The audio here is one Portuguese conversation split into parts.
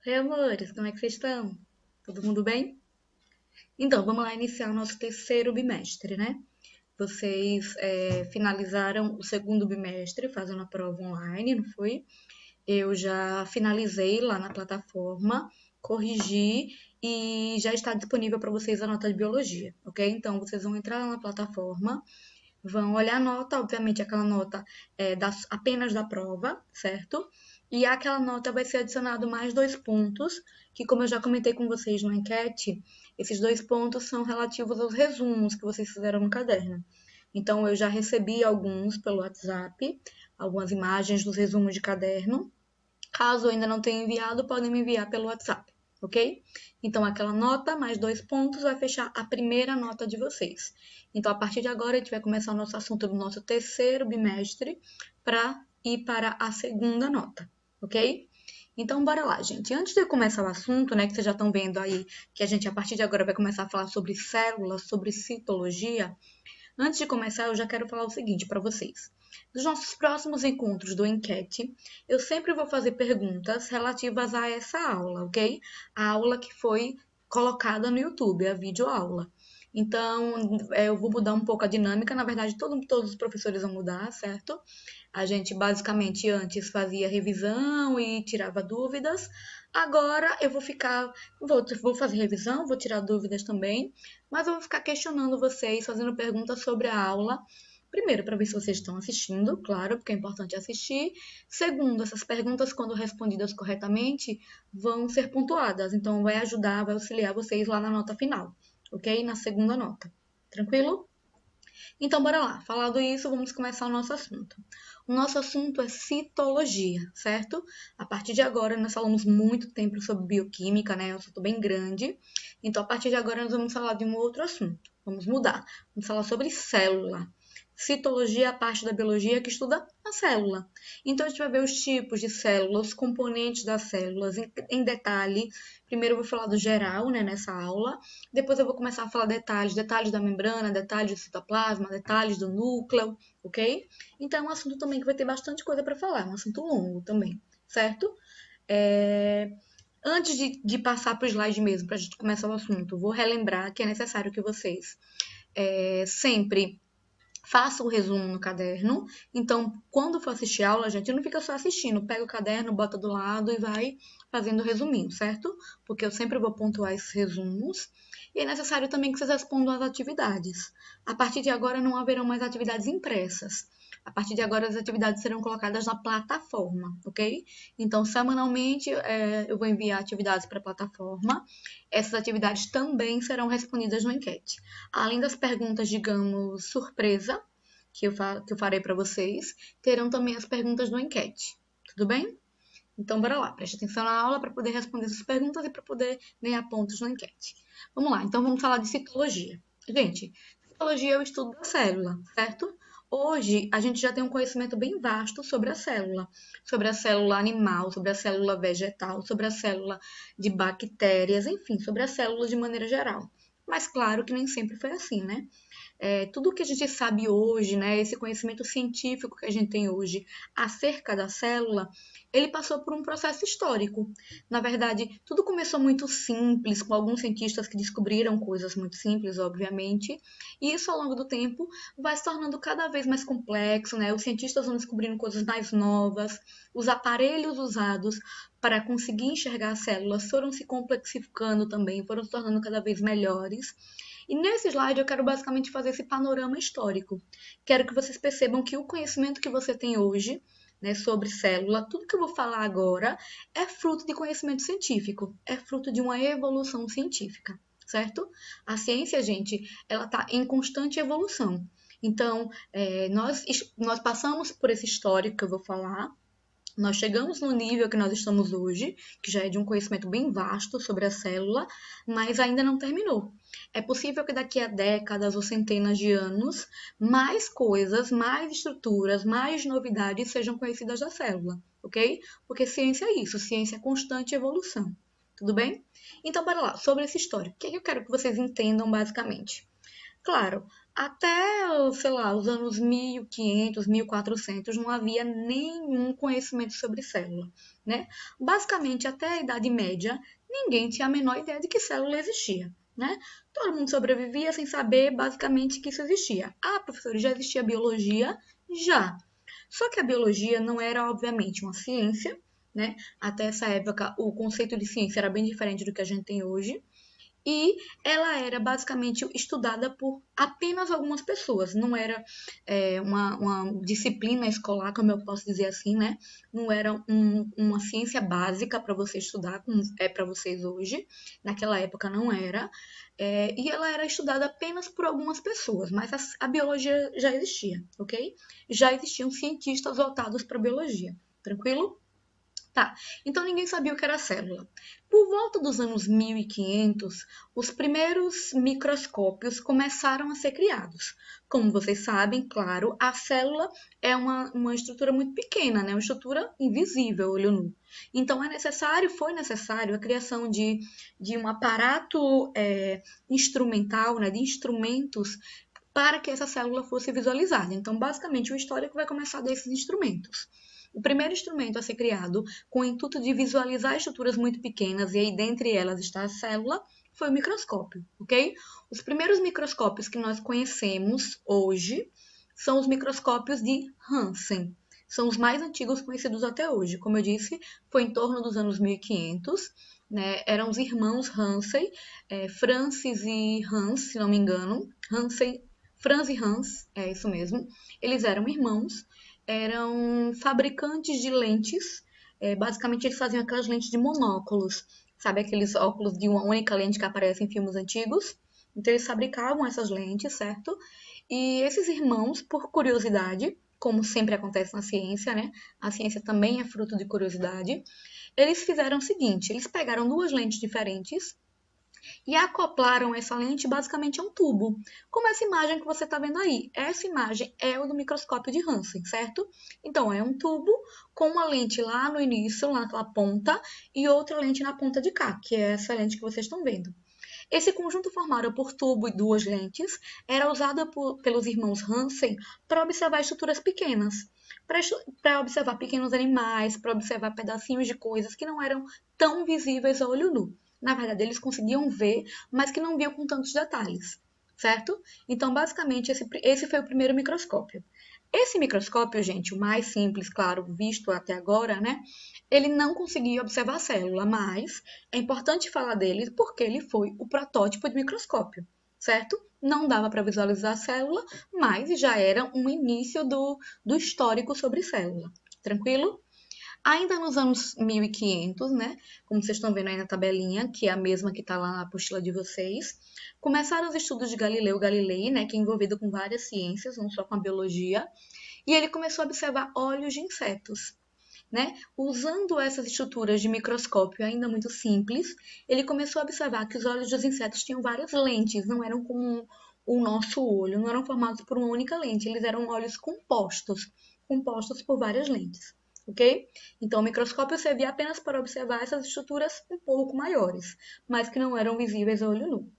Oi, amores, como é que vocês estão? Todo mundo bem? Então, vamos lá iniciar o nosso terceiro bimestre, né? Vocês finalizaram o segundo bimestre fazendo a prova online, não foi? Eu já finalizei lá na plataforma, corrigi e já está disponível para vocês a nota de biologia, ok? Então, vocês vão entrar lá na plataforma, vão olhar a nota, obviamente aquela nota apenas da prova, certo? E àquela nota vai ser adicionado mais 2 pontos, que como eu já comentei com vocês na enquete, esses 2 pontos são relativos aos resumos que vocês fizeram no caderno. Então eu já recebi alguns pelo WhatsApp, algumas imagens dos resumos de caderno. Caso ainda não tenha enviado, podem me enviar pelo WhatsApp, ok? Então, aquela nota mais 2 pontos vai fechar a primeira nota de vocês. Então, a partir de agora, a gente vai começar o nosso assunto do nosso terceiro bimestre para ir para a segunda nota, ok? Então, bora lá, gente. Antes de eu começar o assunto, né, que vocês já estão vendo aí, que a gente, a partir de agora, vai começar a falar sobre células, sobre citologia. Antes de começar, eu já quero falar o seguinte para vocês. Nos nossos próximos encontros do Enquete, eu sempre vou fazer perguntas relativas a essa aula, ok? A aula que foi colocada no YouTube, a videoaula. Então, eu vou mudar um pouco a dinâmica. Na verdade, todos os professores vão mudar, certo? A gente basicamente antes fazia revisão e tirava dúvidas. Agora eu vou fazer revisão, vou tirar dúvidas também, mas eu vou ficar questionando vocês, fazendo perguntas sobre a aula. Primeiro, para ver se vocês estão assistindo, claro, porque é importante assistir. Segundo, essas perguntas, quando respondidas corretamente, vão ser pontuadas. Então, vai ajudar, vai auxiliar vocês lá na nota final, ok? Na segunda nota. Tranquilo? Então, bora lá. Falado isso, vamos começar o nosso assunto. O nosso assunto é citologia, certo? A partir de agora, nós falamos muito tempo sobre bioquímica, né? É um assunto bem grande. Então, a partir de agora, nós vamos falar de um outro assunto. Vamos mudar. Vamos falar sobre célula. Citologia é a parte da biologia que estuda a célula. Então, a gente vai ver os tipos de células, os componentes das células em detalhe. Primeiro, eu vou falar do geral, né, nessa aula. Depois, eu vou começar a falar detalhes da membrana, detalhes do citoplasma, detalhes do núcleo, ok? Então, é um assunto também que vai ter bastante coisa para falar, é um assunto longo também, certo? Antes de passar para o slide mesmo, para a gente começar o assunto, vou relembrar que é necessário que vocês sempre faça o resumo no caderno. Então, quando for assistir aula, a gente não fica só assistindo. Pega o caderno, bota do lado e vai fazendo o resuminho, certo? Porque eu sempre vou pontuar esses resumos. E é necessário também que vocês respondam às atividades. A partir de agora não haverão mais atividades impressas. A partir de agora as atividades serão colocadas na plataforma, ok? Então, semanalmente eu vou enviar atividades para a plataforma. Essas atividades também serão respondidas no enquete. Além das perguntas, digamos, surpresa, que eu farei para vocês, terão também as perguntas do enquete. Tudo bem? Então, bora lá. Preste atenção na aula para poder responder essas perguntas e para poder ganhar pontos no enquete. Vamos lá. Então, vamos falar de citologia. Gente, citologia é o estudo da célula, certo? Hoje, a gente já tem um conhecimento bem vasto sobre a célula animal, sobre a célula vegetal, sobre a célula de bactérias, enfim, sobre a célula de maneira geral. Mas claro que nem sempre foi assim, né? Tudo que a gente sabe hoje, né, esse conhecimento científico que a gente tem hoje acerca da célula, ele passou por um processo histórico. Na verdade, tudo começou muito simples, com alguns cientistas que descobriram coisas muito simples, obviamente, e isso ao longo do tempo vai se tornando cada vez mais complexo, né? Os cientistas vão descobrindo coisas mais novas, os aparelhos usados para conseguir enxergar as células foram se complexificando também, foram se tornando cada vez melhores. E nesse slide eu quero basicamente fazer esse panorama histórico. Quero que vocês percebam que o conhecimento que você tem hoje, né, sobre célula, tudo que eu vou falar agora é fruto de conhecimento científico, é fruto de uma evolução científica, certo? A ciência, gente, ela está em constante evolução. Então, nós passamos por esse histórico que eu vou falar, nós chegamos no nível que nós estamos hoje, que já é de um conhecimento bem vasto sobre a célula, mas ainda não terminou. É possível que daqui a décadas ou centenas de anos, mais coisas, mais estruturas, mais novidades sejam conhecidas da célula, ok? Porque ciência é isso, ciência é constante evolução. Tudo bem? Então, bora lá, sobre essa história. O que é que eu quero que vocês entendam basicamente? Claro, Até, sei lá, os anos 1500, 1400, não havia nenhum conhecimento sobre célula, né? Basicamente, até a Idade Média, ninguém tinha a menor ideia de que célula existia, né? Todo mundo sobrevivia sem saber basicamente que isso existia. Ah, professor, já existia biologia? Já. Só que a biologia não era, obviamente, uma ciência, né? Até essa época, o conceito de ciência era bem diferente do que a gente tem hoje. E ela era basicamente estudada por apenas algumas pessoas, não era uma disciplina escolar, como eu posso dizer assim, né? Não era uma ciência básica para você estudar, como é para vocês hoje, naquela época não era, e ela era estudada apenas por algumas pessoas, mas a biologia já existia, ok? Já existiam cientistas voltados para a biologia, tranquilo? Tá, então ninguém sabia o que era célula. Por volta dos anos 1500, os primeiros microscópios começaram a ser criados. Como vocês sabem, claro, a célula é uma estrutura muito pequena, né? Uma estrutura invisível, olho nu. Então foi necessário a criação de um aparato instrumental, né? De instrumentos para que essa célula fosse visualizada. Então, basicamente, o histórico vai começar desses instrumentos. O primeiro instrumento a ser criado com o intuito de visualizar estruturas muito pequenas, e aí dentre elas está a célula, foi o microscópio, ok? Os primeiros microscópios que nós conhecemos hoje são os microscópios de Hansen. São os mais antigos conhecidos até hoje. Como eu disse, foi em torno dos anos 1500, né? Eram os irmãos Hansen, Francis e Hans, se não me engano. Hansen, Franz e Hans, é isso mesmo. Eles eram irmãos, eram fabricantes de lentes. Basicamente, eles faziam aquelas lentes de monóculos, sabe? Aqueles óculos de uma única lente que aparecem em filmes antigos. Então, eles fabricavam essas lentes, certo? E esses irmãos, por curiosidade, como sempre acontece na ciência, né? A ciência também é fruto de curiosidade. Eles fizeram o seguinte: eles pegaram duas lentes diferentes e acoplaram essa lente basicamente a um tubo, como essa imagem que você está vendo aí. Essa imagem é o do microscópio de Hansen, certo? Então, é um tubo com uma lente lá no início, lá naquela ponta, e outra lente na ponta de cá, que é essa lente que vocês estão vendo. Esse conjunto formado por tubo e duas lentes era usado pelos irmãos Hansen para observar estruturas pequenas, para observar pequenos animais, para observar pedacinhos de coisas que não eram tão visíveis a olho nu. Na verdade, eles conseguiam ver, mas que não viam com tantos detalhes, certo? Então, basicamente, esse foi o primeiro microscópio. Esse microscópio, gente, o mais simples, claro, visto até agora, né? Ele não conseguia observar a célula, mas é importante falar dele porque ele foi o protótipo de microscópio, certo? Não dava para visualizar a célula, mas já era um início do histórico sobre célula. Tranquilo? Ainda nos anos 1500, né? Como vocês estão vendo aí na tabelinha, que é a mesma que está lá na apostila de vocês, começaram os estudos de Galileu Galilei, né? Que é envolvido com várias ciências, não só com a biologia, e ele começou a observar olhos de insetos. Né? Usando essas estruturas de microscópio ainda muito simples, ele começou a observar que os olhos dos insetos tinham várias lentes, não eram como o nosso olho, não eram formados por uma única lente, eles eram olhos compostos por várias lentes, ok? Então, o microscópio servia apenas para observar essas estruturas um pouco maiores, mas que não eram visíveis a olho nu.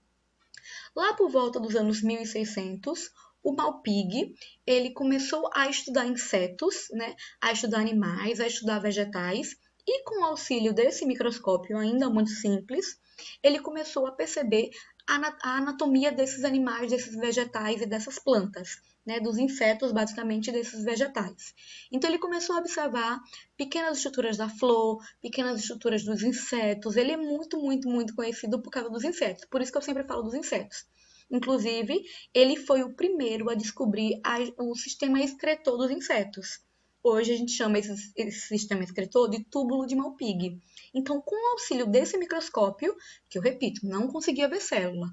Lá por volta dos anos 1600, o Malpighi, ele começou a estudar insetos, né, a estudar animais, a estudar vegetais, e com o auxílio desse microscópio ainda muito simples, ele começou a perceber a anatomia desses animais, desses vegetais e dessas plantas, né, dos insetos, basicamente, desses vegetais. Então, ele começou a observar pequenas estruturas da flor, pequenas estruturas dos insetos. Ele é muito, muito, muito conhecido por causa dos insetos. Por isso que eu sempre falo dos insetos. Inclusive, ele foi o primeiro a descobrir o sistema excretor dos insetos. Hoje a gente chama esse sistema excretor de túbulo de Malpighi. Então, com o auxílio desse microscópio, que eu repito, não conseguia ver célula,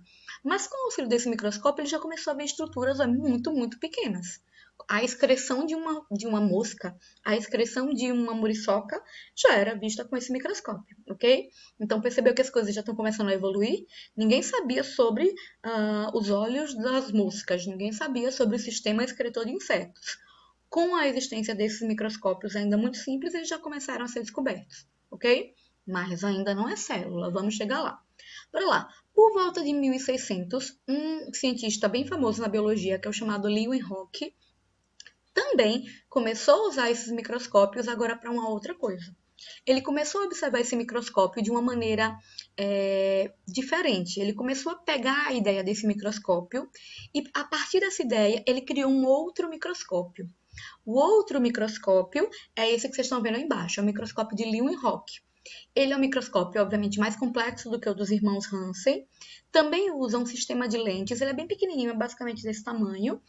mas com o auxílio desse microscópio ele já começou a ver estruturas muito, muito pequenas. A excreção de uma mosca, a excreção de uma muriçoca já era vista com esse microscópio, ok? Então percebeu que as coisas já estão começando a evoluir. Ninguém sabia sobre os olhos das moscas, ninguém sabia sobre o sistema excretor de insetos. Com a existência desses microscópios ainda muito simples, eles já começaram a ser descobertos, ok? Mas ainda não é célula, vamos chegar lá. Bora lá. Por volta de 1600, um cientista bem famoso na biologia, que é o chamado Leeuwenhoek, também começou a usar esses microscópios agora para uma outra coisa. Ele começou a observar esse microscópio de uma maneira diferente. Ele começou a pegar a ideia desse microscópio e, a partir dessa ideia, ele criou um outro microscópio. O outro microscópio é esse que vocês estão vendo aí embaixo, é o microscópio de Leeuwenhoek. Ele é um microscópio, obviamente, mais complexo do que o dos irmãos Hansen. Também usa um sistema de lentes, ele é bem pequenininho, é basicamente desse tamanho.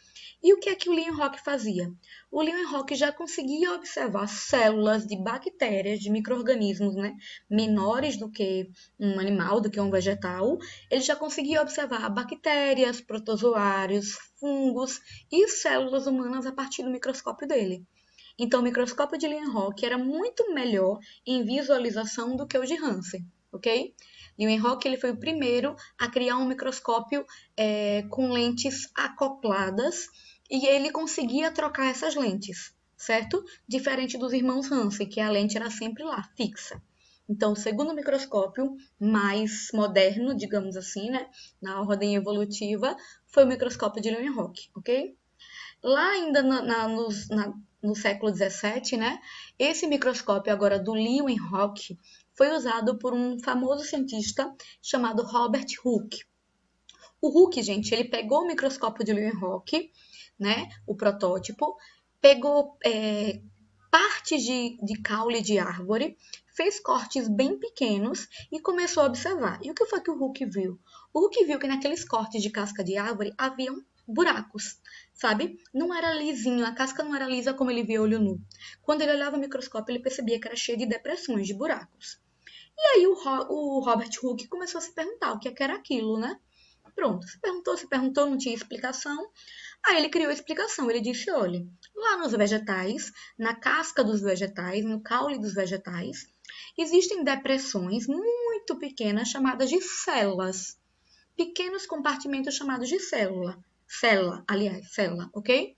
E o que é que o Leeuwenhoek fazia? O Leeuwenhoek já conseguia observar células de bactérias, de micro-organismos, né, menores do que um animal, do que um vegetal. Ele já conseguia observar bactérias, protozoários, fungos e células humanas a partir do microscópio dele. Então, o microscópio de Leeuwenhoek era muito melhor em visualização do que o de Hansen, ok? Leeuwenhoek ele foi o primeiro a criar um microscópio com lentes acopladas e ele conseguia trocar essas lentes, certo? Diferente dos irmãos Hansen, que a lente era sempre lá, fixa. Então, o segundo microscópio mais moderno, digamos assim, né, na ordem evolutiva, foi o microscópio de Leeuwenhoek, ok? Lá ainda no século XVII, né, esse microscópio agora do Leeuwenhoek foi usado por um famoso cientista chamado Robert Hooke. O Hooke, gente, ele pegou o microscópio de Leeuwenhoek, né, o protótipo, pegou partes de caule de árvore, fez cortes bem pequenos e começou a observar. E o que foi que o Hooke viu? O Hooke viu que naqueles cortes de casca de árvore haviam buracos, sabe? Não era lisinho, a casca não era lisa como ele via olho nu. Quando ele olhava o microscópio, ele percebia que era cheio de depressões, de buracos. E aí o Robert Hooke começou a se perguntar o que era aquilo, né? Pronto, se perguntou, não tinha explicação. Aí ele criou a explicação. Ele disse, olha, lá nos vegetais, na casca dos vegetais, no caule dos vegetais, existem depressões muito pequenas chamadas de células. Pequenos compartimentos chamados de célula, ok?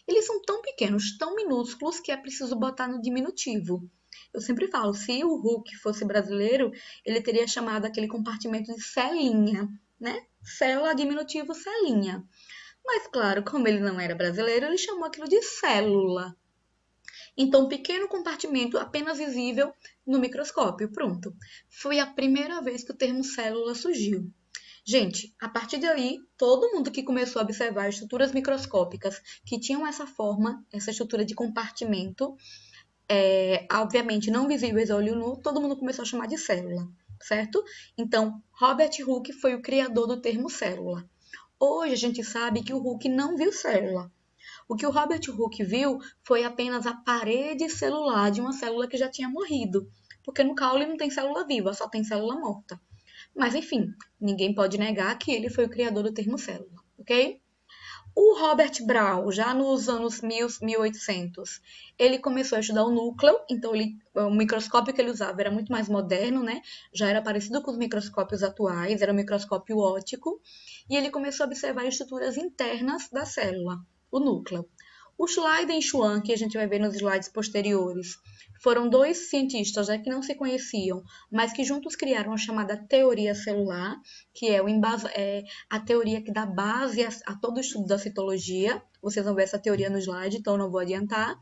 Eles são tão pequenos, tão minúsculos, que é preciso botar no diminutivo. Eu sempre falo, se o Hooke fosse brasileiro, ele teria chamado aquele compartimento de celinha, né? Célula, diminutivo, celinha. Mas, claro, como ele não era brasileiro, ele chamou aquilo de célula. Então, um pequeno compartimento apenas visível no microscópio, pronto. Foi a primeira vez que o termo célula surgiu. Gente, a partir daí, todo mundo que começou a observar estruturas microscópicas que tinham essa forma, essa estrutura de compartimento, obviamente não visíveis a olho nu, todo mundo começou a chamar de célula, certo? Então, Robert Hooke foi o criador do termo célula. Hoje a gente sabe que o Hooke não viu célula. O que o Robert Hooke viu foi apenas a parede celular de uma célula que já tinha morrido, porque no caule não tem célula viva, só tem célula morta. Mas, enfim, ninguém pode negar que ele foi o criador do termo célula, ok? O Robert Brown, já nos anos 1800, ele começou a estudar o núcleo, então o microscópio que ele usava era muito mais moderno, né? Já era parecido com os microscópios atuais, era um microscópio óptico, e ele começou a observar as estruturas internas da célula, o núcleo. O Schleiden e Schwann, que a gente vai ver nos slides posteriores, foram dois cientistas que não se conheciam, mas que juntos criaram a chamada teoria celular, que é a teoria que dá base a todo o estudo da citologia. Vocês vão ver essa teoria no slide, então não vou adiantar.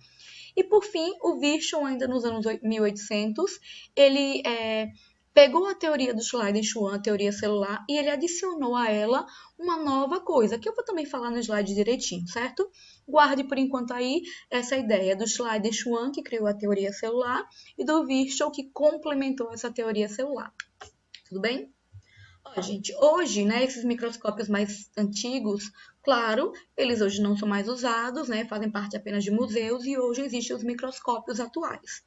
E, por fim, o Virchow, ainda nos anos 1800, ele pegou a teoria do Schleiden e Schwann, a teoria celular, e ele adicionou a ela uma nova coisa, que eu vou também falar no slide direitinho, certo? Guarde por enquanto aí essa ideia do Schleiden e Schwann, que criou a teoria celular, e do Virchow, que complementou essa teoria celular. Tudo bem? Gente, hoje, né, esses microscópios mais antigos, claro, eles hoje não são mais usados, né, fazem parte apenas de museus, e hoje existem os microscópios atuais.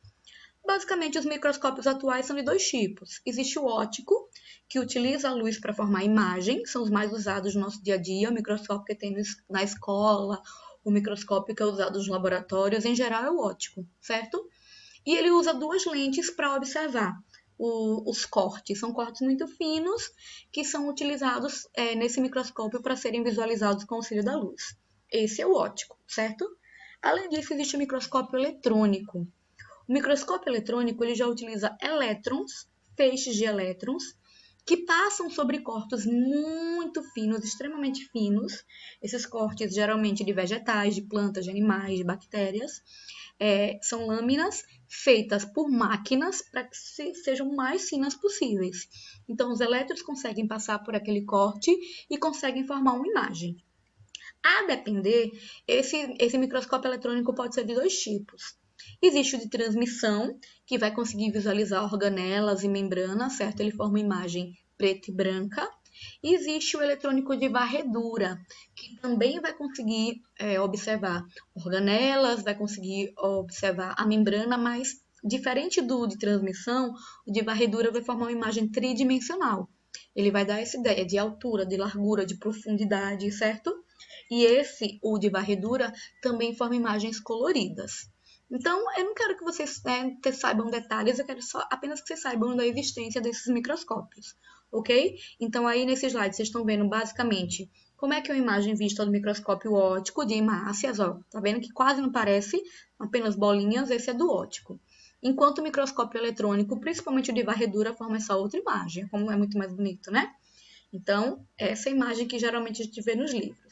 Basicamente, os microscópios atuais são de dois tipos. Existe o óptico, que utiliza a luz para formar imagem, são os mais usados no nosso dia a dia, o microscópio que tem na escola, o microscópio que é usado nos laboratórios, em geral é o óptico, certo? E ele usa duas lentes para observar os cortes. São cortes muito finos que são utilizados nesse microscópio para serem visualizados com o auxílio da luz. Esse é o óptico, certo? Além disso, existe o microscópio eletrônico. O microscópio eletrônico ele já utiliza elétrons, feixes de elétrons, que passam sobre cortes muito finos, extremamente finos. Esses cortes geralmente de vegetais, de plantas, de animais, de bactérias. São lâminas feitas por máquinas para que sejam mais finas possíveis. Então, os elétrons conseguem passar por aquele corte e conseguem formar uma imagem. A depender, esse microscópio eletrônico pode ser de dois tipos. Existe o de transmissão, que vai conseguir visualizar organelas e membranas, certo? Ele forma uma imagem preta e branca. E existe o eletrônico de varredura, que também vai conseguir observar organelas, vai conseguir observar a membrana, mas diferente do de transmissão, o de varredura vai formar uma imagem tridimensional. Ele vai dar essa ideia de altura, de largura, de profundidade, certo? E o de varredura, também forma imagens coloridas. Então, eu não quero que vocês saibam detalhes, eu quero apenas que vocês saibam da existência desses microscópios, ok? Então, aí nesse slide, vocês estão vendo basicamente como é que é uma imagem vista do microscópio óptico de hemácias, ó. Tá vendo que quase não parece, apenas bolinhas, esse é do óptico. Enquanto o microscópio eletrônico, principalmente o de varredura, forma essa outra imagem, como é muito mais bonito, né? Então, essa é a imagem que geralmente a gente vê nos livros.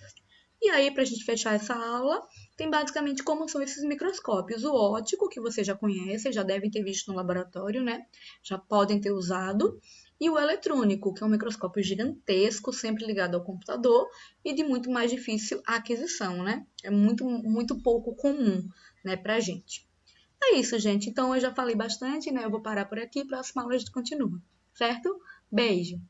E aí, para a gente fechar essa aula, tem basicamente como são esses microscópios. O óptico, que vocês já conhecem, já devem ter visto no laboratório, né? Já podem ter usado. E o eletrônico, que é um microscópio gigantesco, sempre ligado ao computador e de muito mais difícil aquisição, né? É muito pouco comum, né, pra gente. É isso, gente. Então, eu já falei bastante, né? Eu vou parar por aqui. Próxima aula a gente continua, certo? Beijo!